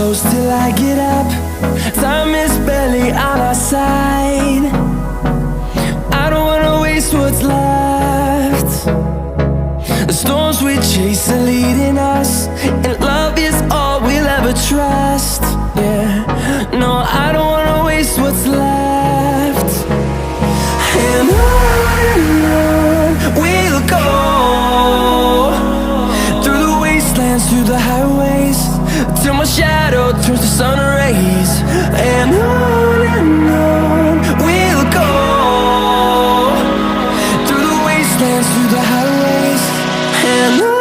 close till I get up. Time is barely on our side. I don't wanna waste what's left. The storms we chase are leading us, and love is all we'll ever trust. Yeah, no, I don't wanna waste what's left. And on we'll go, through the wastelands, through the highways, till my shadow turns to sun rays. And on we'll go, through the wastelands, through the highways, and on.